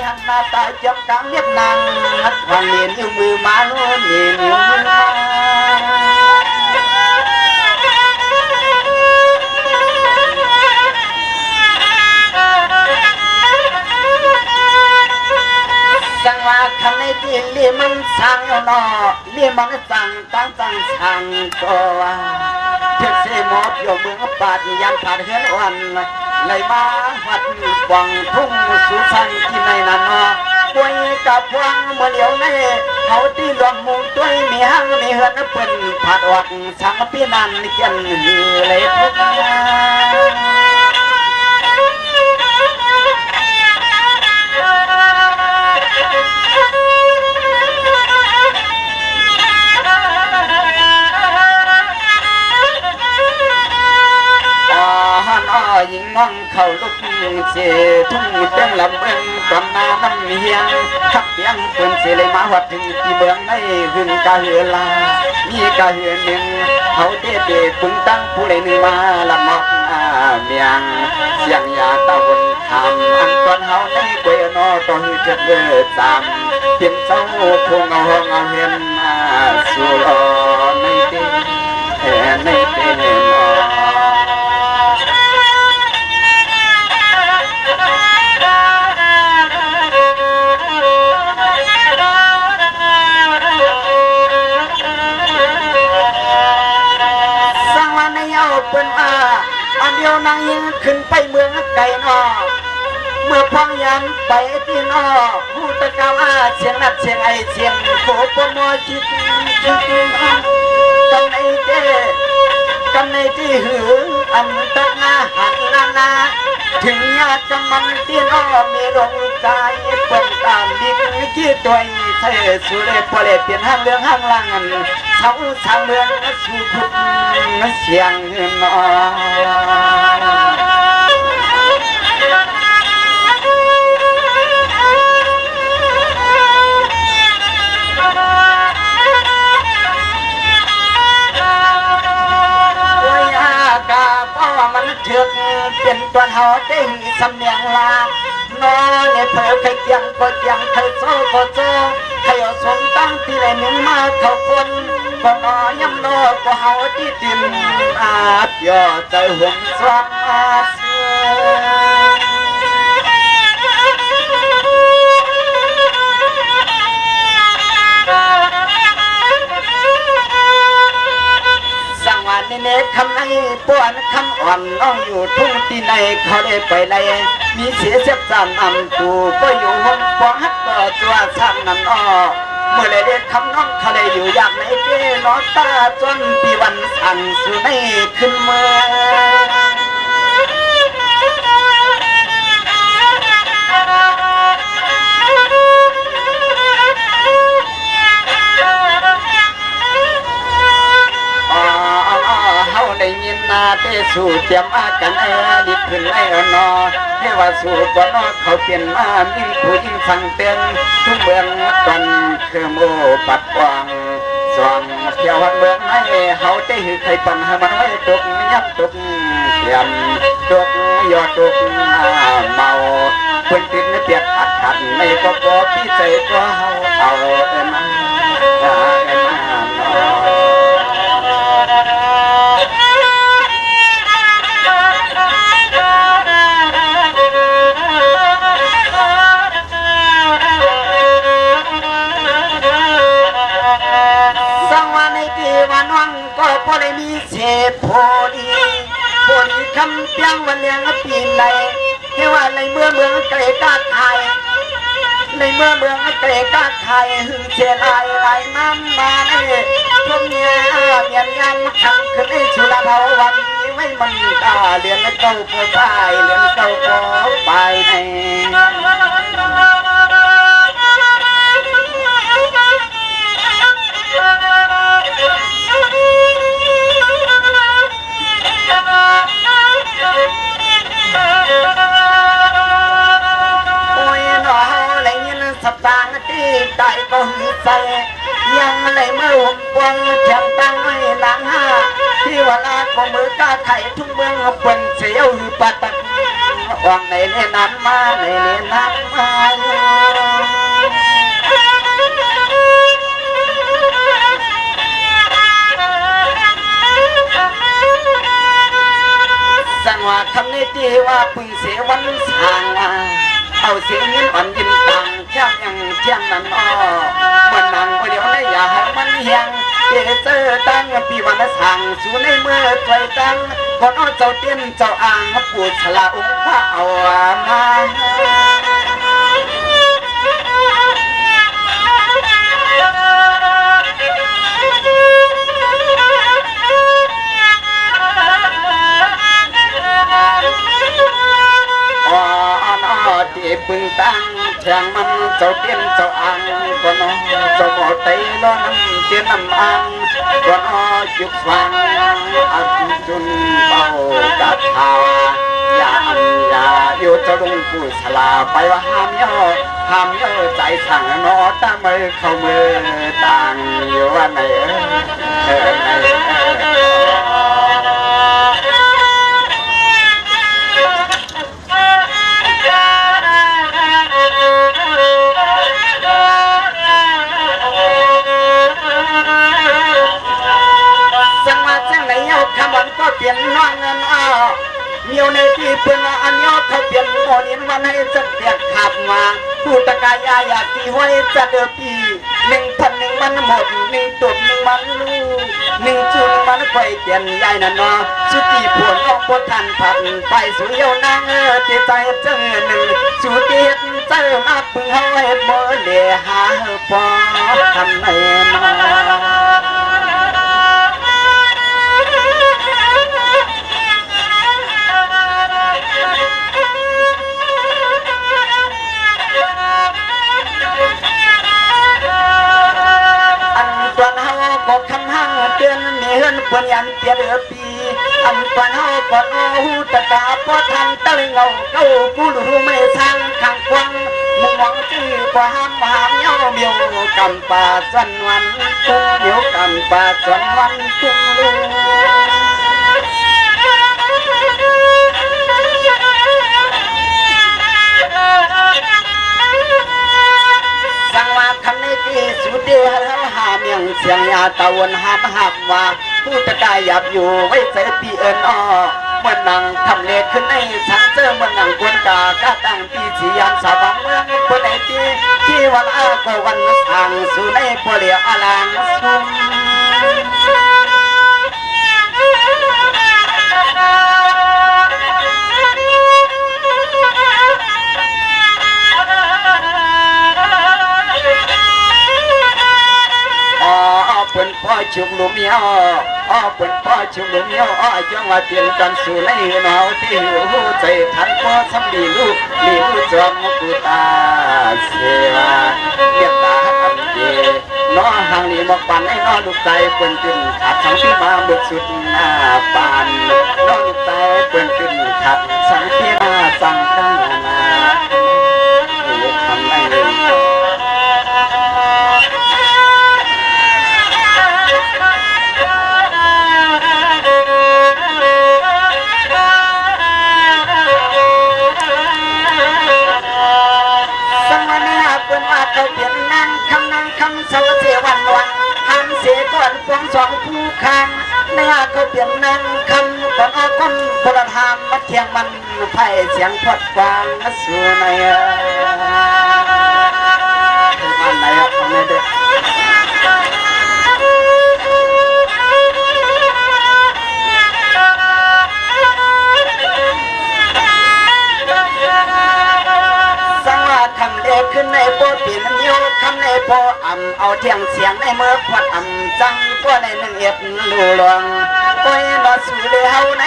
หันหน้าตาจำกลางเรียบนางหัดวางเนียนอยู่มือมาโน่นเนียนอยู่มือมาสังว่าคันในที่เลี้ยมันสั่งนอเลี้ยมันสั่งตั้งสั่งตัวเทศมอบอยู่เมืองปาดยันผาดเฮือนวันเลยมาวัดวังทุ่งสุสันที่ในนั้นนอป่วยกับพวงเมื่อเหลียวในเขาที่รวมมุงตัวมีห้างมีเฮือนเป็นผาดวักสังพี่นันเกียนเลยทุกหญิงน้องเขาลุกเสียทุ่งเต้นลำเบิ้งตอนนาน้ำเฮียงขับยังเปิ่นเสียเลยมาวัดถึงที่เบื้องในหึงกะเหือลามีกะเหือหนึ่งเขาเด็ดปึงตั้งผู้ใดหนึ่งมาละมอกเมียงเสียงยาตะวันทำอันตอนเขาในเกวยนอตอนจะเบิดจำเพียงเจ้าพวงเอาห้องเอาเฮียนสู่รอในเต้ในเต้นอเป็นว่าอันเดียวนางยิงขึ้นไปเมืองไก่นอเมื่อพองยันไปที่นอผู้ตะกาวเสียงนัดเสียงไอเสียงโคปมอจิตกันในเต้กันในที่หืออันตะนาหันนาถึงญาติมันที่นอมีดวงใจเปิดตามดิกกี้ตัวใช่สุเรศพอเลเปลี่ยนห้างเรื่องห้างลังเสาทางเมืองสู่ทุกเสียงนอมันเถือกเป็นตัวหอเด้งสำเนียงลานอเนี่ยเธอใครยังก็ยังเธอโซ่ก็โซ่ใครเอาสมตั้งที่ไรหนึ่งมาเขาคนก็นอยำโนก็เฮาที่ดินอาบย่อใจห่วงสวงเนคำในป้อนคำอ่อนน้องอยู่ทุ่งที่ในเขาได้ไปเลยมีเสียเจ็บจำนำตูก็อยู่ห้องปองฮักต่อตัวสั้นนั่นอ้อเมื่อไรคำน้องเขาได้อยู่อยากในเจ้นอตาจนปีวันสั่งสู่ในขึ้นเมื่อได้ยินนาเตสู่เตรียมอากันไอ้ดิบขึ้นไอ้นอเทวสู่ก่อนนอเขาเปลี่ยนมามิ่งผู้ยิ่งสั่งเตือนทุกเมืองตอนคือโมปัดกวางสว่างเที่ยววันเมืองไม่เขาได้หือใครปั่นให้มันไว้ตกยับตกเตรียมตกยอดตกเมาคนติดไม่เปียกขัดไม่ก็พอพี่ใจก็เอาเอ็นมาก็พอได้มีเศษพอดีคำเปียงวันเลี้ยงปีนไหลให้ว่าในเมื่อเมืองเกรกาไทยในเมื่อเมืองเกรกาไทยหึงเชลายไหลน้ำมาในทุ่งเมียนงานขังขึ้นให้ชุลภาววันนี้ไม่มันตาเรียนเก่าพอไปเรียนเก่าพอไปในสัปดาห์ที่ตายก็หือใส่ยังอะไรเมื่อผมปวงแถมตั้งให้หลังห้าที่เวลาก็มือกาไข่ทุ่งเมืองเปิ่นเสียวหือปัดโ วางในเลนั้นมาในเลนั้นมาสังว่าคำนี้ที่ว่าพึ่งเสียวันสร้างเอาเสียงยิ้มอ่อนยิ้มต่างเที่ยงยังเที่ยงนั้นอ้อเมื่อนางก็เดี๋ยวได้อย่าให้มันเฮียงเจอตั้งปีวันสั่งสู่ในเมื่อไฟตั้งก่อนเอาเจ้าเตี้ยนเจ้าอ่างมาปูฉลาองค์พระเอามาที่ปึงตั้งแข่งมันเจ้าเตี้ยนเจ้าอ่างก็น้องเจ้าหมอไตล้อน้ำเตี้ยนน้ำอ่างก็น้อจุกฟังอัดจุนเบากัดขาวอย่าอยู่จะลงผู้ฉลาไปว่าห้ามย่อใจสั่งนอตามือเข้ามือต่างอยู่ว่าไหนคำวันก็เปลี่ยนน้องเงินอ้อเมียวในที่เพื่อนอันยอเขาเปลี่ยนโมนินวันให้จะเปลี่ยนขับมาผู้ตะกายาอยากตีไว้จะเดือปี1,000มันหมด1ตุ่มมันลูก1จุดมันไฟเปลี่ยนใหญ่น่ะเนาะสุตีผลออกบททันผัดไปสู่เยาวนางตีใจเจอหนึ่งสุตีเจอมาพึ่งเฮาให้บ่เลี้ยหาปอทำในมาบอกคำห้างเตือนเนื้อปนยันเตียเดือปีอันปนเฮาปนหูตะตาพอทำตะลึงเอาเก้ากูรู้ไม่สร้างขังควังมุงมองชื่อพอห้ามเย้าเบี้ยวกำป่าสันวันตุ้งเบี้ยวกำป่าสันวันตุ้งลูสังว่าคำนี้ที่สุดเดียวหาเมียงเสียงยาตะวันหับว่าผู้ตะกายหยับอยู่ไว้เจอปีเอิญอ้อเมื่อนังทำเล็กขึ้นในสังเจอเมื่อนังกวนกากาตั้งปีสียานสาวเมืองคนไหนที่วันอาโกวันสั่งสู่ในพอเลียอลางสุ่มเป็นพ่อชุมลุมยอเป็นพ่อชุมลุมยอจังว่าเปลี่ยนกันสู่ในหนาวที่หูใจทันพ่อสำลีลูกจอมกุตาเสวาเรียกตาอันเดน้อห่างนี้บอกปันให้น้อลูกใจเป็นขึ้นขัดสังที่มาบุกสุดหน้าปานน้อลูกใจเป็นขึ้นขัดสังที่มาสั่งตั้งนาทำได้เขาเปลี่ยนนั่งคำเสาเสวันหันเสก่อนควงสองผู้ข้างเนื้อเขาเปลี่ยนนั่งคำก่อนเอาคนโบราณหามมาเทียงมันไผ่เสียงพอดกวางมาสู่ในอันไหนอ่ะทำไมเด็กคำเด็กขึ้นในโปเปลี่ยนนิ้วคำในโปเอาเทียงเสียงในเมื่อพอดจังก็ในหนึ่งเอ็ดลูลวงก็นอสู่เลยเฮาใน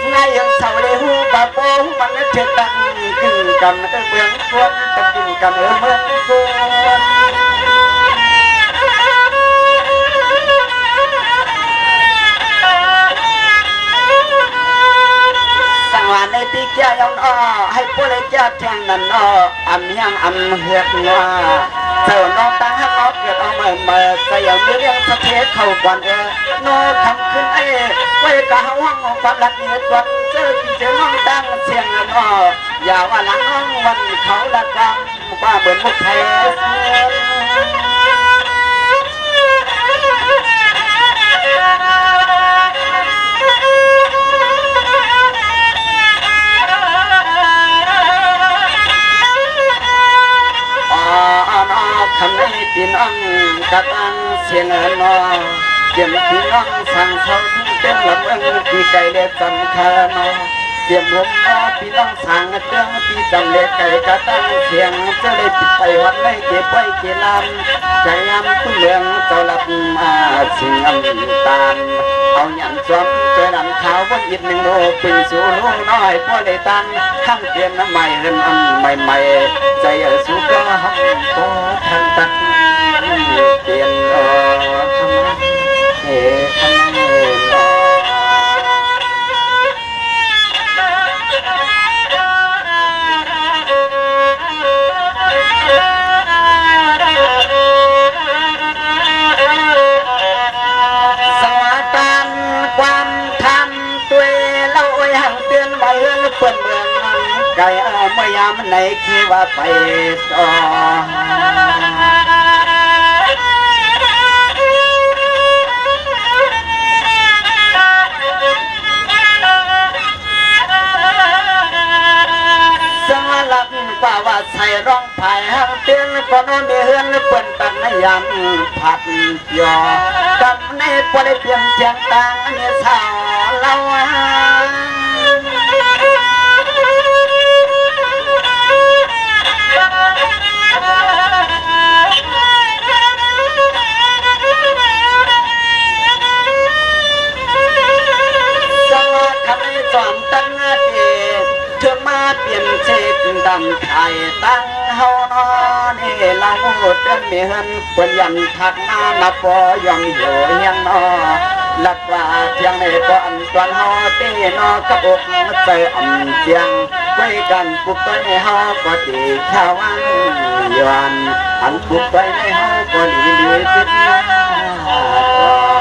ไงยังเสาเลยหูบาโปมันเถิดตังขึ้นกันเบื้องควนตะกินกันเมืองควนว่าในปีเจ้ายองอ้อให้ผู้เล่นเจ้าแทงนั่นอ้อยังเหือกว่า เจ้าน้องตาฮักน้องเกิดเอามาใส่เอาเรื่องสะเทเข้าก่อนน้องทำขึ้นไว้กะห้องความรักเหนือกว่าเจอพี่เจอน้องตั้งเสียงน้ออย่าว่าหลังน้องวันเขาละกำว่าเหมือนมุกแพ้คำนี้พี่น้องกะตั้งเสียงนอเยี่ยมพี่น้องสั่งเขาทุ่งเต็มลำเอิงพี่ไก่เล็ดสำคัญเยี่ยมผมพี่น้องสั่งเรื่องพี่จำเล็กไก่กะตั้งเสียงจะเลยปิดไปวันไม่เก็บไว้เกี่ยลำใจยำตุ้งเมืองเจ้าลับมาสิ่งตามเอาหยันจอมเจอดันขาววันยิบหนึ่งโลเป็นสู่ลูกน้อยพ่อเลยตันข้างเตียนน้ำใหม่เฮินอันใหม่ใจสู้ก็ฮับโตทางตันเปลี่ยนทำไมทำไมเปิดเมืองไก่เมื่อยามไหนคิดว่าไปต่อสังลักป่าว่าใส่ร้องไผ่หังเตียนก็นอนมีเฮือนเปิดตักในยามผัดยอกำในปได้เปลี่ยนเสียงต่างอันนี้สาวเล่าสอนตั้งเดชเธอมาเปลี่ยนเช็ดดำไทยตั้งเฮานอนเราเดินเมียนเปิ้นยันทักน้านับปอยอมอยู่ยังนอลัดว่าเพียงในก่อนตอนเฮาเตนอกระอกใจอ่อนเจียงไว้กันปุกไปในเฮาก็ดีแค่วันย้อนอันปุกไปในเฮาก็ดีติดหน้า